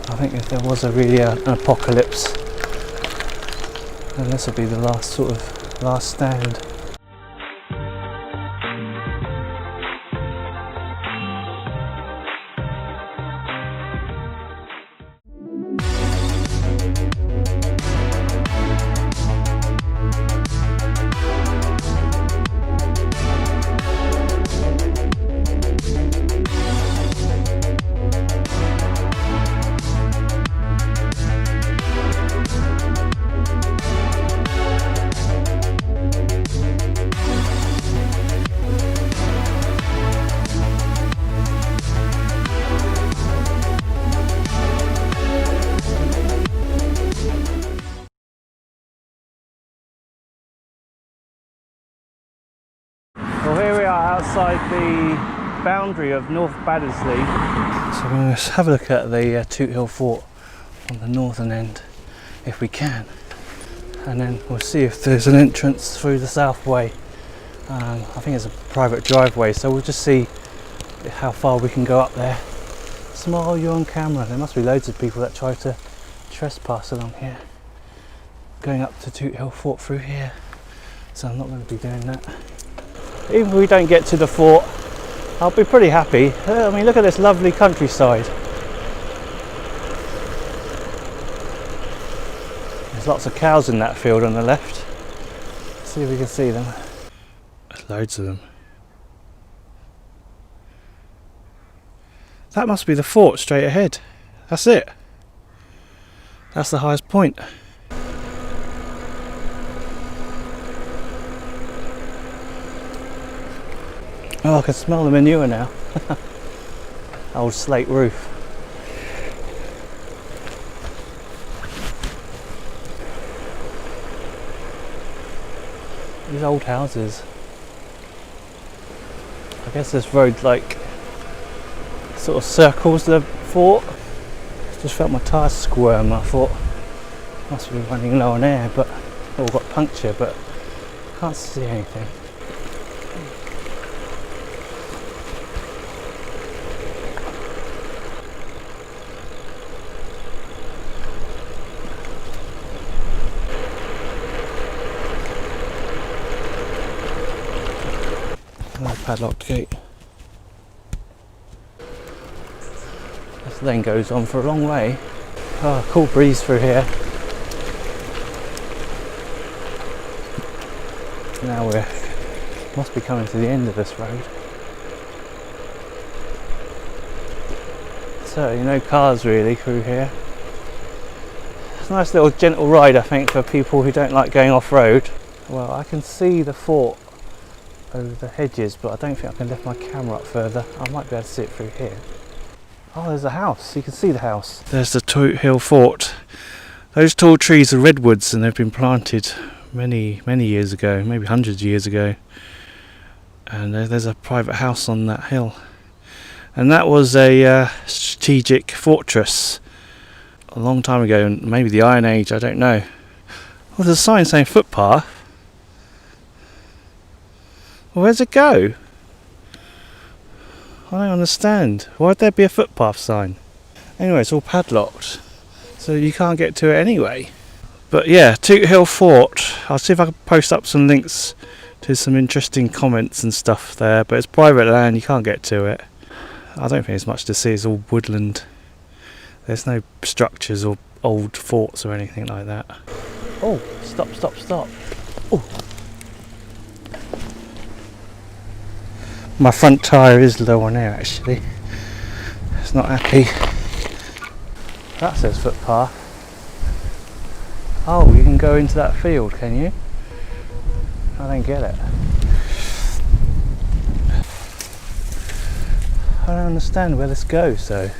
I think if there was an apocalypse, then this would be the last stand. Well, here we are outside the boundary of North Baddesley. So we're going to have a look at the Toothill Fort on the northern end, if we can. And then we'll see if there's an entrance through the south way. I think it's a private driveway, so we'll just see how far we can go up there. Smile, you're on camera. There must be loads of people that try to trespass along here. Going up to Toothill Fort through here. So I'm not going to be doing that. Even if we don't get to the fort, I'll be pretty happy. I mean, look at this lovely countryside. There's lots of cows in that field on the left. Let's see if we can see them. There's loads of them. That must be the fort straight ahead. That's it. That's the highest point. Oh, I can smell the manure now. Old slate roof. These old houses. I guess this road like sort of circles the fort. Just felt my tyres squirm. I thought must be running low on air, but all got puncture, but can't see anything. Padlocked gate. This lane goes on for a long way. Oh, cool breeze through here. Now must be coming to the end of this road. So no cars really through here. It's a nice little gentle ride, I think, for people who don't like going off-road. Well, I can see the fort over the hedges, but I don't think I can lift my camera up further. I might be able to see it through here. Oh, there's a house. You can see the house. There's the Toothill Fort. Those tall trees are redwoods, and they've been planted many years ago, maybe hundreds of years ago. And there's a private house on that hill. And that was a strategic fortress a long time ago, maybe the Iron Age, I don't know. Well, there's a sign saying footpath. Well, where's it go? I don't understand. Why'd there be a footpath sign? Anyway, it's all padlocked, so you can't get to it anyway. But yeah, Toothill Fort. I'll see if I can post up some links to some interesting comments and stuff there, but it's private land, you can't get to it. I don't think there's much to see, it's all woodland. There's no structures or old forts or anything like that. Oh, stop. Oh. My front tyre is low on air actually. It's not happy. That says footpath. Oh, you can go into that field, can you? I don't get it. I don't understand where this goes though.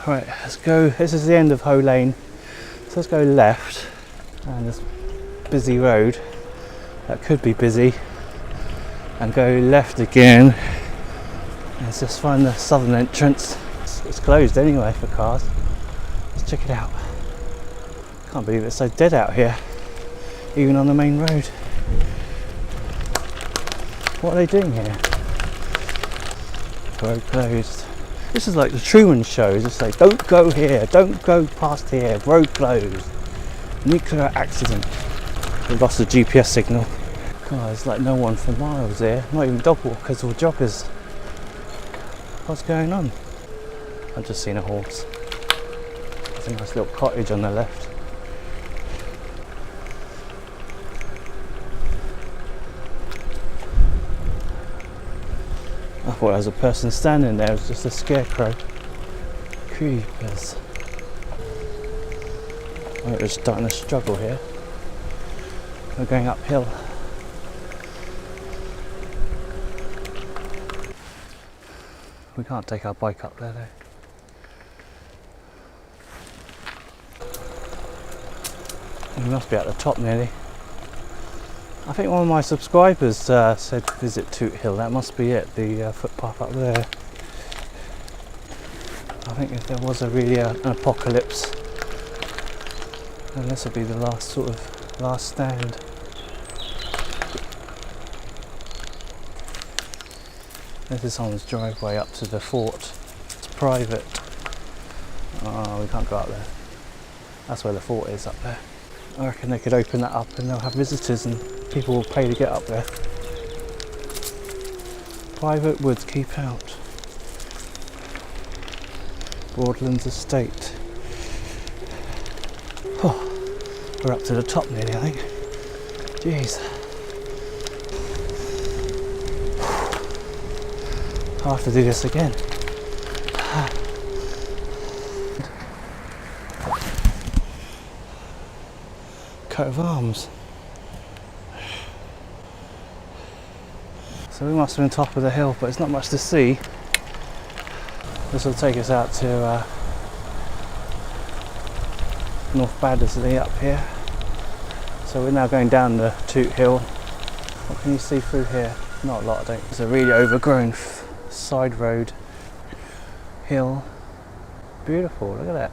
Right, let's go. This is the end of Hoe Lane, so let's go left, and this busy road that could be busy, and go left again. Let's just find the southern entrance. It's closed anyway for cars. Let's check it out. Can't believe it's so dead out here, even on the main road. What are they doing here? Road closed. This is like the Truman Show. Just like, don't go here, don't go past here, road closed. Nuclear accident. We lost the GPS signal. God, there's like no one for miles here. Not even dog walkers or joggers. What's going on? I've just seen a horse. There's a nice little cottage on the left. I thought there was a person standing there. It was just a scarecrow. Creepers. Right, we're starting to struggle here. We're going uphill. We can't take our bike up there though. We must be at the top nearly. I think one of my subscribers said visit Toothill. That must be it, the footpath up there. I think if there was an apocalypse, then this would be the last stand. This is someone's driveway up to the fort. It's private. Oh, we can't go up there. That's where the fort is, up there. I reckon they could open that up and they'll have visitors and people will pay to get up there. Private woods, keep out. Broadlands Estate. Oh, we're up to the top nearly, I think. Jeez. I'll have to do this again. Coat of arms. So we must have been top of the hill, but it's not much to see. This will take us out to North Baddesley up here. So we're now going down the Toothill. What can you see through here? Not a lot, I think. It's a really overgrown side road, hill. Beautiful, look at that.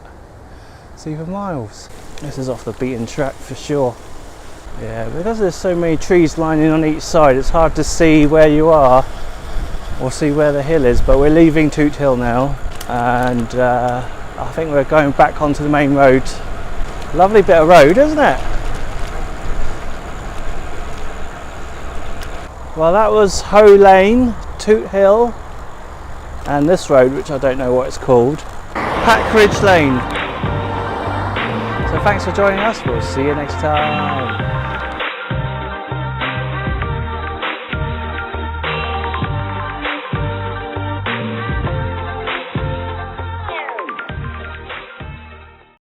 See for miles. This is off the beaten track for sure. Yeah, because there's so many trees lining on each side, it's hard to see where you are or see where the hill is, but we're leaving Toothill now, and I think we're going back onto the main road. Lovely bit of road, isn't it? Well, that was Hoe Lane, Toothill, and this road, which I don't know what it's called, Packridge Lane. So thanks for joining us, we'll see you next time.